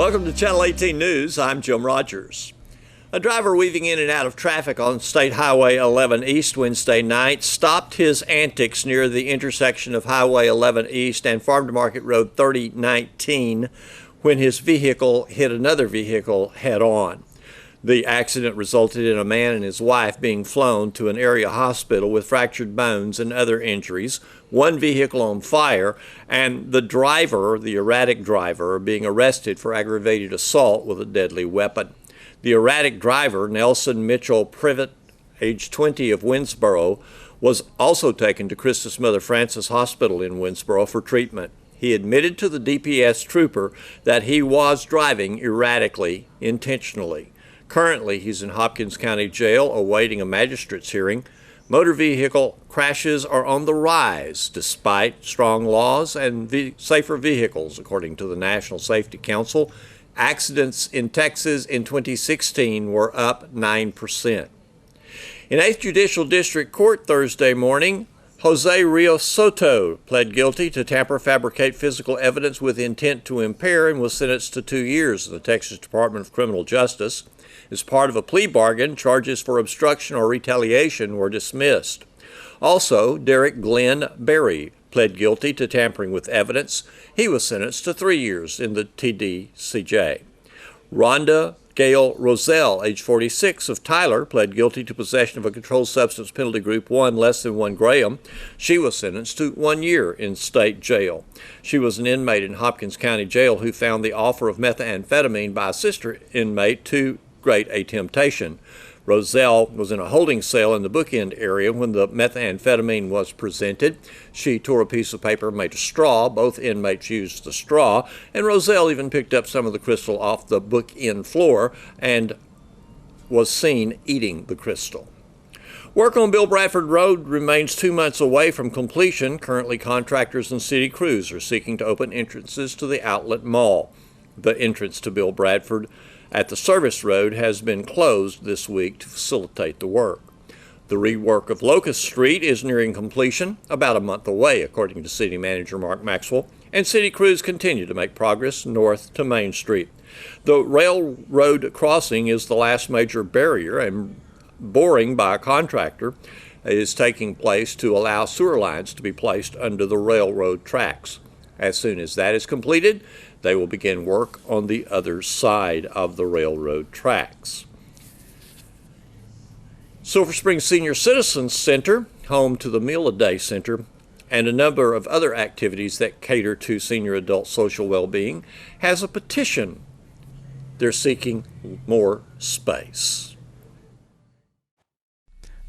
Welcome to Channel 18 News. I'm Jim Rogers. A driver weaving in and out of traffic on State Highway 11 East Wednesday night stopped his antics near the intersection of Highway 11 East and Farm to Market Road 3019 when his vehicle hit another vehicle head-on. The accident resulted in a man and his wife being flown to an area hospital with fractured bones and other injuries, one vehicle on fire, and the driver, the erratic driver, being arrested for aggravated assault with a deadly weapon. The erratic driver, Nelson Mitchell Privet, age 20 of Winsboro, was also taken to Christus Mother Frances Hospital in Winsboro for treatment. He admitted to the DPS trooper that he was driving erratically, intentionally. Currently, he's in Hopkins County Jail awaiting a magistrate's hearing. Motor vehicle crashes are on the rise despite strong laws and safer vehicles, according to the National Safety Council. Accidents in Texas in 2016 were up 9%. In 8th Judicial District Court Thursday morning, Jose Rios Soto pled guilty to tamper, fabricate physical evidence with intent to impair and was sentenced to 2 years in the Texas Department of Criminal Justice. As part of a plea bargain, charges for obstruction or retaliation were dismissed. Also, Derek Glenn Berry pled guilty to tampering with evidence. He was sentenced to 3 years in the TDCJ. Rhonda Gail Roselle, age 46, of Tyler, pled guilty to possession of a controlled substance penalty group 1 less than 1 gram. She was sentenced to 1 year in state jail. She was an inmate in Hopkins County Jail who found the offer of methamphetamine by a sister inmate too great a temptation. Roselle was in a holding cell in the Bookend area when the methamphetamine was presented. She tore a piece of paper and made a straw. Both inmates used the straw, and Roselle even picked up some of the crystal off the Bookend floor and was seen eating the crystal. Work on Bill Bradford Road remains 2 months away from completion. Currently, contractors and city crews are seeking to open entrances to the Outlet Mall. The entrance to Bill Bradford at the service road has been closed this week to facilitate the work. The rework of Locust Street is nearing completion, about a month away, according to City Manager Mark Maxwell, and city crews continue to make progress north to Main Street. The railroad crossing is the last major barrier, and boring by a contractor is taking place to allow sewer lines to be placed under the railroad tracks. As soon as that is completed, they will begin work on the other side of the railroad tracks. Silver Spring Senior Citizens Center, home to the Meal a Day Center, and a number of other activities that cater to senior adult social well-being, has a petition. They're seeking more space.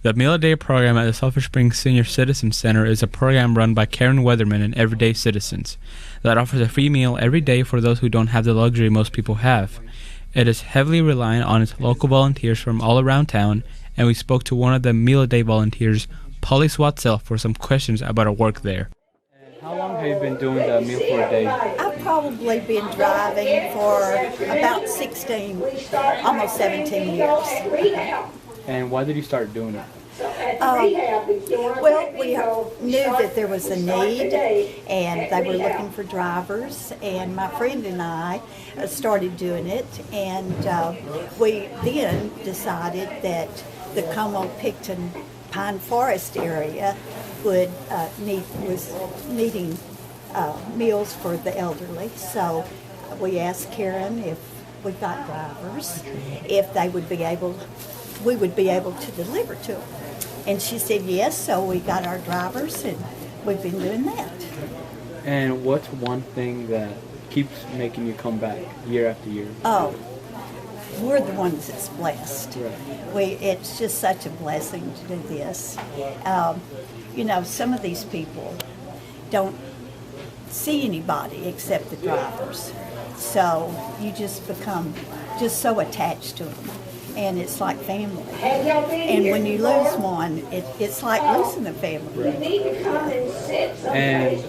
The Meal a Day program at the Sulphur Springs Senior Citizens Center is a program run by Karen Weatherman and Everyday Citizens that offers a free meal every day for those who don't have the luxury most people have. It is heavily reliant on its local volunteers from all around town, and we spoke to one of the Meal a Day volunteers, Polly Swatsell, for some questions about our work there. How long have you been doing the Meal for a Day? I've probably been driving for about almost 17 years. And why did you start doing it? Well, we knew that there was a need, and they were looking for drivers, and my friend and I started doing it, and we then decided that the Como-Picton Pine Forest area was needing meals for the elderly, so we asked Karen if we got drivers, if we would be able to deliver to them. And she said yes, so we got our drivers, and we've been doing that. And what's one thing that keeps making you come back year after year? Oh, we're the ones that's blessed. Right. It's just such a blessing to do this. Some of these people don't see anybody except the drivers. So you just become just so attached to them. And it's like family. And when you lose one, it's like losing a family. And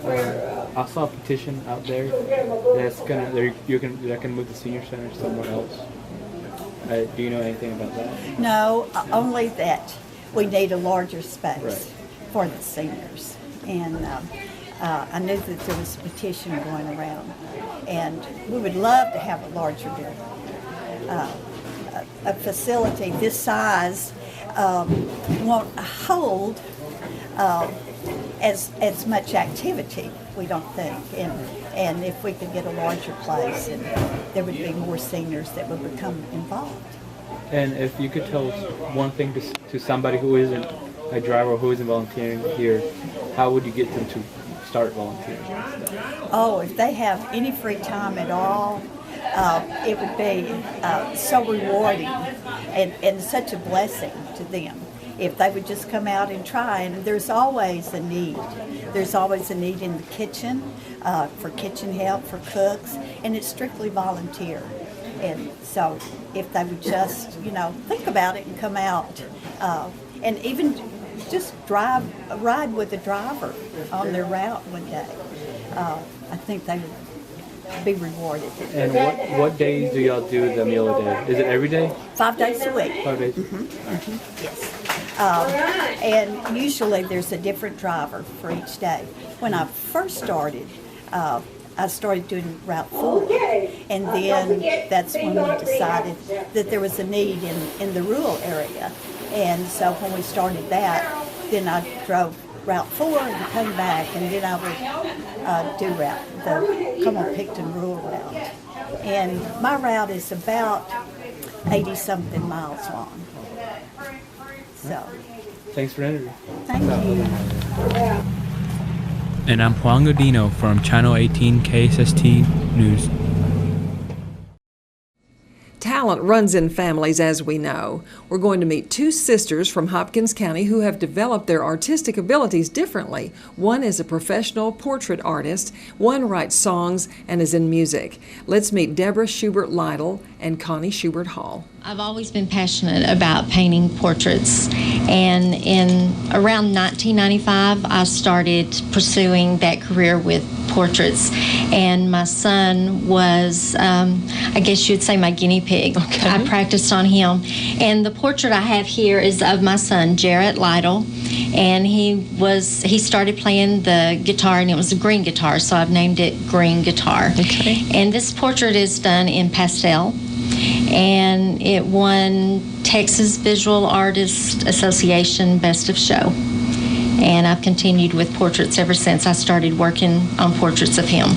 I saw a petition out there that's gonna move the senior center somewhere else. Do you know anything about that? No, only that we need a larger space for the seniors. And I knew that there was a petition going around, and we would love to have a larger building. A facility this size won't hold as much activity, we don't think. And if we could get a larger place, and there would be more seniors that would become involved. And if you could tell us one thing to somebody who isn't a driver, who isn't volunteering here, how would you get them to start volunteering? Oh, if they have any free time at all, it would be so rewarding and such a blessing to them if they would just come out and try. And there's always a need. There's always a need in the kitchen for kitchen help, for cooks, and it's strictly volunteer. And so if they would just, think about it and come out, and even just ride with the driver on their route one day, I think they would be rewarded. And what days do y'all do the meal a day? Is it every day? 5 days a week. 5 days? Yes. And usually there's a different driver for each day. When I first started, I started doing Route 4, and then that's when we decided that there was a need in the rural area. And so when we started that, then I drove Route 4 and came back, and then I would do the Como-Picton rural route. And my route is about 80-something miles long. So, Thanks for the interview. thank you. And I'm Juan Godino from Channel 18 KSST News. Talent runs in families, as we know. We're going to meet two sisters from Hopkins County who have developed their artistic abilities differently. One is a professional portrait artist, one writes songs and is in music. Let's meet Deborah Schubert Lytle and Connie Schubert Hall. I've always been passionate about painting portraits, and in around 1995 I started pursuing that career with portraits, and my son was I guess you'd say my guinea pig. Okay. I practiced on him, and the portrait I have here is of my son Jarrett Lytle, and he started playing the guitar, and it was a green guitar, so I've named it Green Guitar. Okay. And this portrait is done in pastel, and it won Texas Visual Artists Association Best of Show. And I've continued with portraits ever since I started working on portraits of him.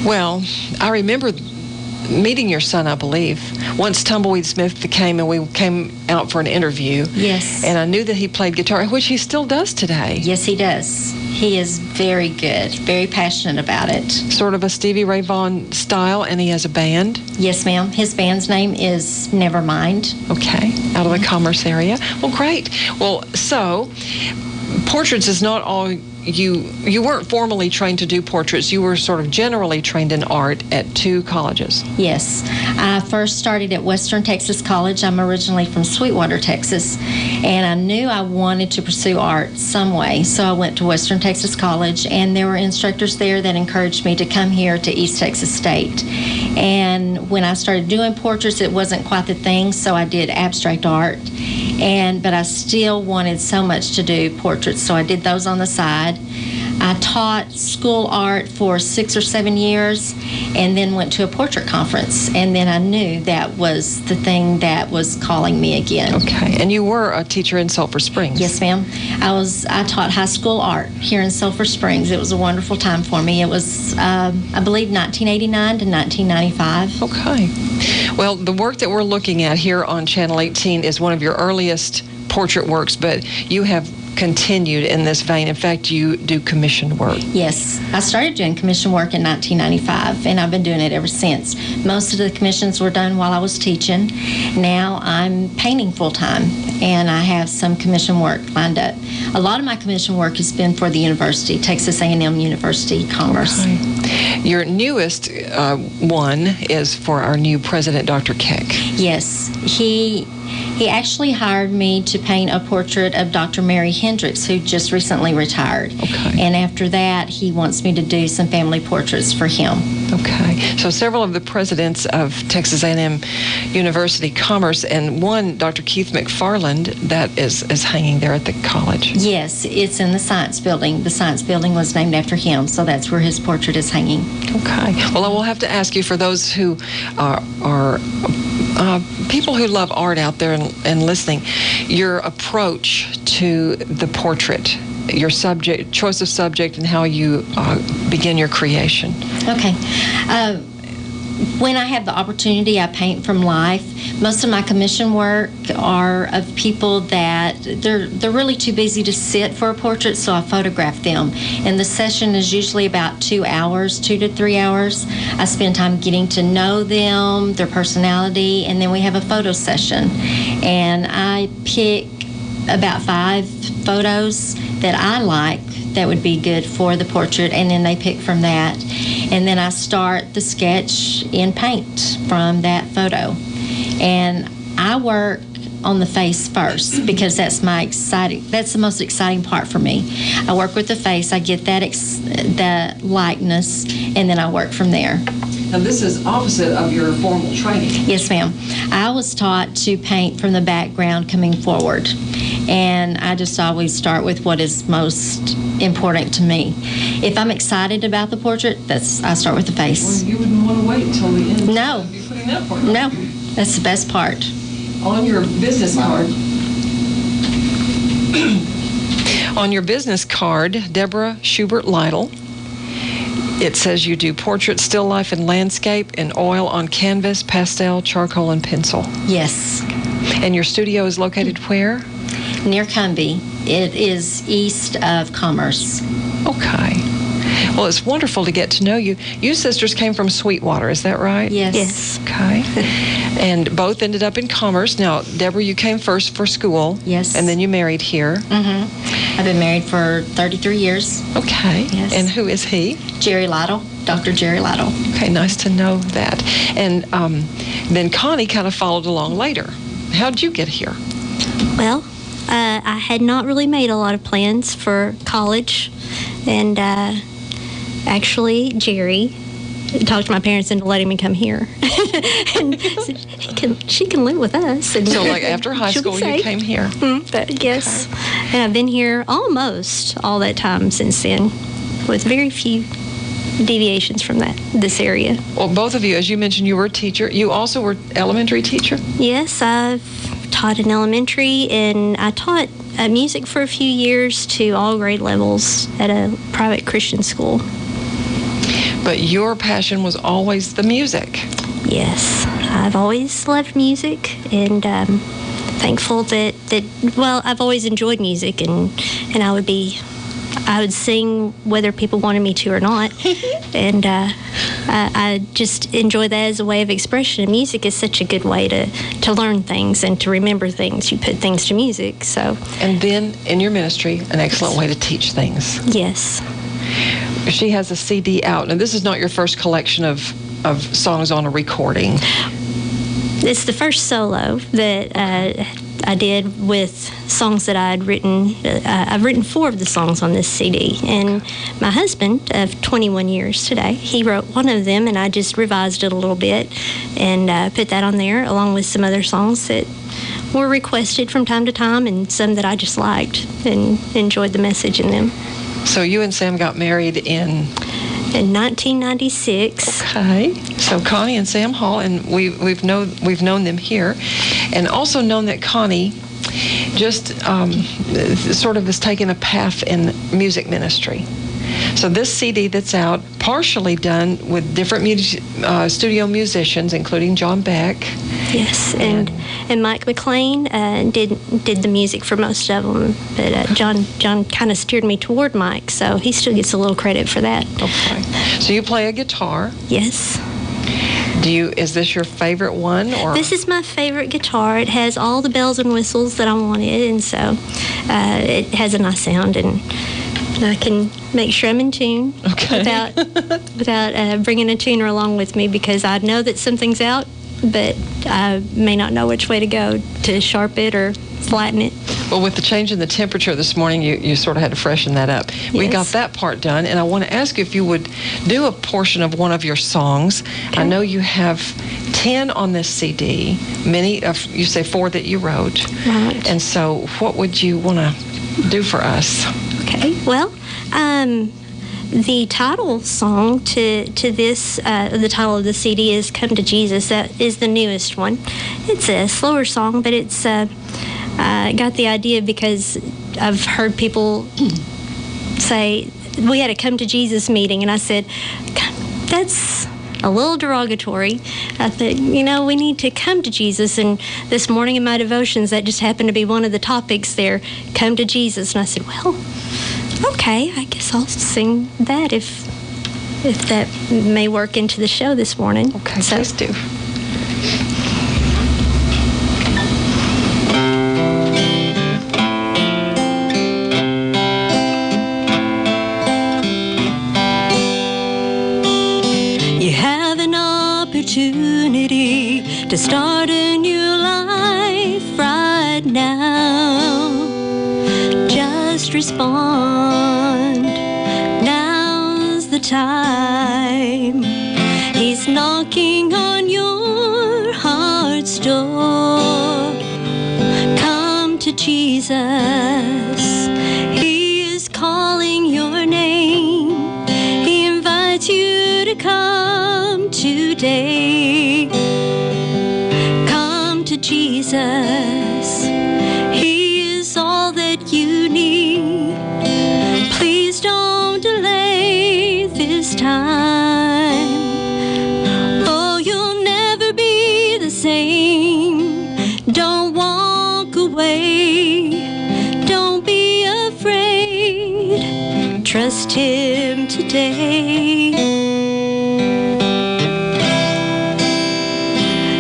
Well, I remember meeting your son, I believe. Once Tumbleweed Smith came and we came out for an interview. Yes. And I knew that he played guitar, which he still does today. Yes, he does. He is very good, very passionate about it. Sort of a Stevie Ray Vaughan style, and he has a band. Yes, ma'am. His band's name is Nevermind. Okay, out of the Commerce area. Well, great. Well, so portraits is not all you weren't formally trained to do portraits. You were sort of generally trained in art at two colleges. Yes. I first started at Western Texas College. I'm originally from Sweetwater, Texas, and I knew I wanted to pursue art some way, so I went to Western Texas College, and there were instructors there that encouraged me to come here to East Texas State. And when I started doing portraits, it wasn't quite the thing, so I did abstract art, but I still wanted so much to do portraits, so I did those on the side. I taught school art for 6 or 7 years, and then went to a portrait conference, and then I knew that was the thing that was calling me again. Okay, and you were a teacher in Sulphur Springs. Yes, ma'am. I taught high school art here in Sulphur Springs. It was a wonderful time for me. It was, I believe, 1989 to 1995. Okay. Well, the work that we're looking at here on Channel 18 is one of your earliest portrait works, but you have continued in this vein. In fact, you do commission work. Yes, I started doing commission work in 1995, and I've been doing it ever since. Most of the commissions were done while I was teaching. Now I'm painting full-time, and I have some commission work lined up. A lot of my commission work has been for the university, Texas A&M University Commerce. Okay. Your newest one is for our new president, Dr. Keck. Yes, he He actually hired me to paint a portrait of Dr. Mary Hendricks, who just recently retired. Okay. And after that, he wants me to do some family portraits for him. Okay. So several of the presidents of Texas A&M University Commerce, and one, Dr. Keith McFarland, that is hanging there at the college. Yes, it's in the Science Building. The Science Building was named after him, so that's where his portrait is hanging. Okay. Well, I will have to ask you, for those who are people who love art out there and listening, your approach to the portrait, your subject, choice of subject, and how you begin your creation. Okay. When I have the opportunity, I paint from life. Most of my commission work are of people that they're really too busy to sit for a portrait, so I photograph them. And the session is usually about 2 hours, 2 to 3 hours. I spend time getting to know them, their personality, and then we have a photo session. And I pick about 5 photos that I like that would be good for the portrait, and then they pick from that. And then I start the sketch in paint from that photo. And I work on the face first because that's the most exciting part for me. I work with the face, I get that likeness, and then I work from there. Now, this is opposite of your formal training. Yes, ma'am. I was taught to paint from the background coming forward. And I just always start with what is most important to me. If I'm excited about the portrait, I start with the face. Well, you wouldn't want to wait until the end. No. To be putting that part. No, that's the best part. On your business card. On your business card, Deborah Schubert Lytle, it says you do portrait, still life, and landscape in oil on canvas, pastel, charcoal, and pencil. Yes. And your studio is located where? Near Cumbie. It is east of Commerce. Okay. Well, it's wonderful to get to know you. You sisters came from Sweetwater, is that right? Yes. Yes. Okay. And both ended up in Commerce. Now, Deborah, you came first for school. Yes. And then you married here. Mm-hmm. I've been married for 33 years. Okay. Yes. And who is he? Jerry Lytle, Dr. Jerry Lytle. Okay, nice to know that. And then Connie kind of followed along later. How did you get here? Well, I had not really made a lot of plans for college, and actually, Jerry talked my parents into letting me come here. And said, she can live with us. And So, like, after high she'll be school, you safe. came here. But yes, and I've been here almost all that time since then, with very few deviations from this area. Well, both of you, as you mentioned, you were a teacher. You also were elementary teacher? Yes, I've taught in elementary, and I taught music for a few years to all grade levels at a private Christian school. But your passion was always the music. Yes, I've always loved music, and thankful that well, I've always enjoyed music, and I would sing whether people wanted me to or not. And I just enjoy that as a way of expression. And music is such a good way to learn things and to remember things. You put things to music, so. And then in your ministry, an excellent way to teach things. Yes. She has a CD out, and this is not your first collection of songs on a recording. It's the first solo that I did with songs that I had written. I've written 4 of the songs on this CD, and my husband of 21 years today, he wrote one of them, and I just revised it a little bit and put that on there, along with some other songs that were requested from time to time, and some that I just liked and enjoyed the message in them. So you and Sam got married in 1996. Okay. So Connie and Sam Hall, and we've known them here, and also known that Connie just sort of has taken a path in music ministry. So this CD that's out, partially done with different studio musicians, including John Beck. Yes, and Mike McLean did the music for most of them, but John kind of steered me toward Mike, so he still gets a little credit for that. Okay. So you play a guitar. Yes. Is this your favorite one, or? This is my favorite guitar. It has all the bells and whistles that I wanted, and so it has a nice sound, and I can make sure I'm in tune without bringing a tuner along with me, because I know that something's out but I may not know which way to go to sharpen it or flatten it. Well, with the change in the temperature this morning, you sort of had to freshen that up. We Yes. got that part done, and I want to ask you if you would do a portion of one of your songs. I know you have 10 on this CD, many of, you say 4 that you wrote. Right. And so what would you want to do for us? Okay, well, the title song to this, the title of the CD is Come to Jesus. That is the newest one. It's a slower song, but it's I got the idea because I've heard people say, we had a Come to Jesus meeting, and I said, that's a little derogatory. I thought, we need to come to Jesus. And this morning in my devotions, that just happened to be one of the topics there, Come to Jesus. And I said, well, okay, I guess I'll sing that if that may work into the show this morning. Okay, so, please do. You have an opportunity to start a new life right now. Just respond. Now's the time. He's knocking on your heart's door. Come to Jesus. He is calling your name. He invites you to come today. Come to Jesus. He is all that you need. Please don't delay this time. Oh, you'll never be the same. Don't walk away. Don't be afraid. Trust Him today.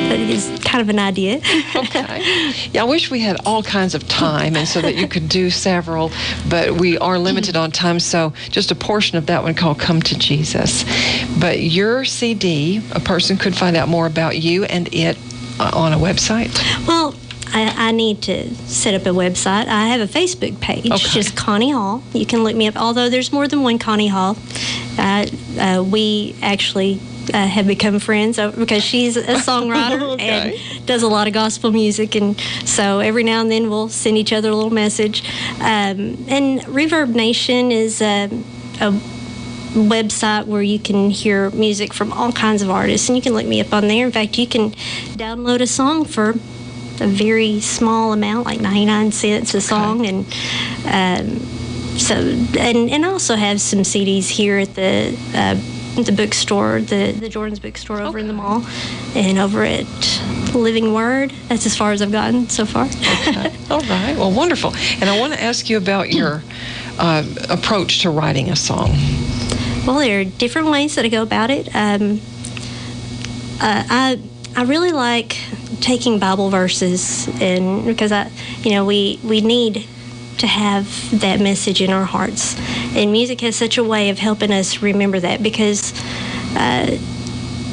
That is kind of an idea. Okay. Yeah, I wish we had all kinds of time and so that you could do several, but we are limited on time, so just a portion of that one called Come to Jesus. But your CD, a person could find out more about you and it on a website. Well, I need to set up a website. I have a Facebook page, Okay. just Connie Hall. You can look me up, although there's more than one Connie Hall. We actually have become friends because she's a songwriter Okay. and does a lot of gospel music, and so every now and then we'll send each other a little message. And Reverb Nation is a website where you can hear music from all kinds of artists, and you can look me up on there. In fact, you can download a song for a very small amount, like 99 cents a song, and so I also have some CDs here at the bookstore, the Jordan's bookstore over in the mall, and over at Living Word. That's as far as I've gotten so far. Okay. All right. Well, wonderful. And I want to ask you about your approach to writing a song. Well, there are different ways that I go about it. I really like taking Bible verses, and because we need to have that message in our hearts, and music has such a way of helping us remember that, because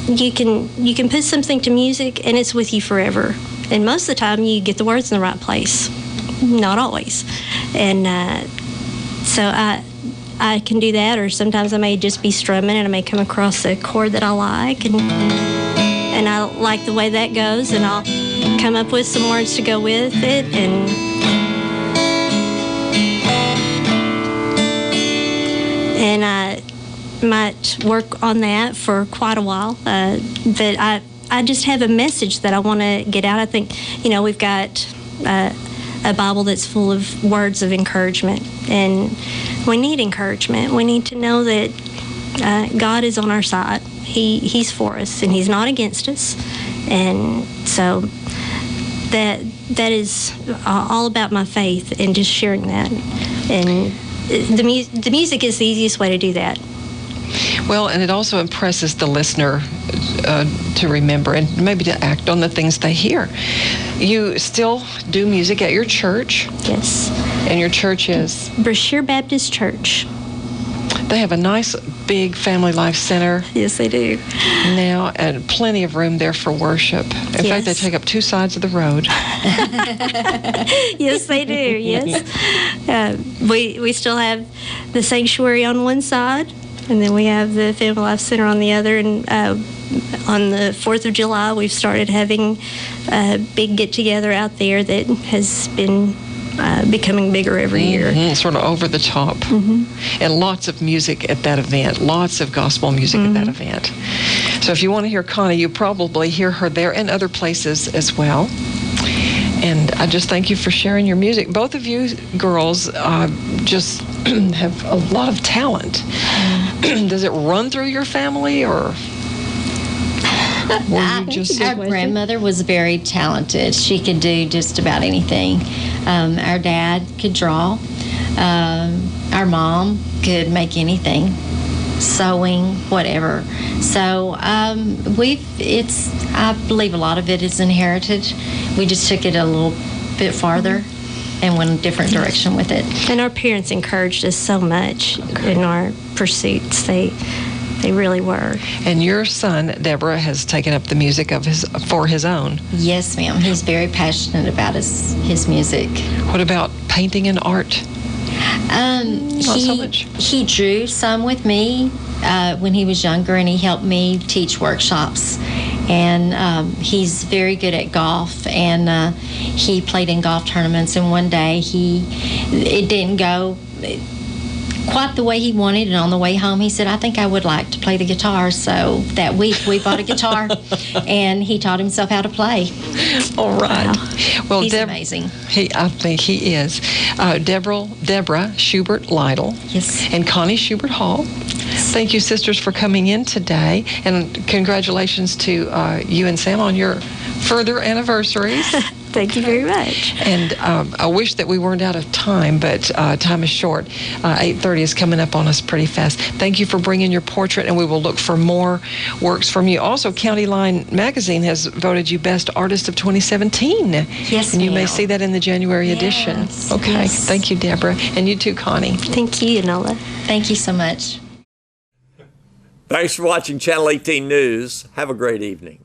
you can put something to music and it's with you forever, and most of the time you get the words in the right place, not always, and so I can do that, or sometimes I may just be strumming and I may come across a chord that I like, and I like the way that goes, and I'll come up with some words to go with it, and I might work on that for quite a while. But I just have a message that I want to get out. I think, we've got a Bible that's full of words of encouragement, and we need encouragement. We need to know that God is on our side. He's for us, and He's not against us. And so that is all about my faith and just sharing that. And the music is the easiest way to do that. Well, and it also impresses the listener to remember and maybe to act on the things they hear. You still do music at your church? Yes. And your church is? Brashear Baptist Church. They have a nice big Family Life Center Yes, they do. now and plenty of room there for worship. In fact, they Yes. take up two sides of the road. Yes, they do. Yes, we still have the sanctuary on one side, and then we have the Family Life Center on the other. And on the 4th of July, we've started having a big get together out there that has been becoming bigger every year. Sort of over the top. And lots of music at that event, lots of gospel music at that event. So if you want to hear Connie, you probably hear her there and other places as well. And I just thank you for sharing your music. Both of you girls just have a lot of talent. Does it run through your family, or were you just... Our grandmother was very talented. She could do just about anything. Our dad could draw. Our mom could make anything, sewing, whatever. So I believe a lot of it is inherited. We just took it a little bit farther and went a different direction with it. And our parents encouraged us so much in our pursuits. They really were. And your son, Deborah, has taken up the music for his own. Yes, ma'am. He's very passionate about his music. What about painting and art? Not so much. He drew some with me when he was younger, and he helped me teach workshops. And he's very good at golf, and he played in golf tournaments. And one day it didn't go quite the way he wanted, and on the way home he said, I think I would like to play the guitar. So that week we bought a guitar and he taught himself how to play. All right. Wow. Well, He's amazing. I think he is. Deborah Schubert Lytle. Yes. And Connie Schubert Hall. Thank you, sisters, for coming in today, and congratulations to you and Sam on your further anniversaries. Thank you very much. And I wish that we weren't out of time, but time is short. 8:30 is coming up on us pretty fast. Thank you for bringing your portrait, and we will look for more works from you. Also, County Line Magazine has voted you Best Artist of 2017. Yes, and you may ma'am. see that in the January edition. Yes, Okay. yes. Thank you, Deborah. And you too, Connie. Thank you, Nola. Thank you so much. Thanks for watching Channel 18 News. Have a great evening.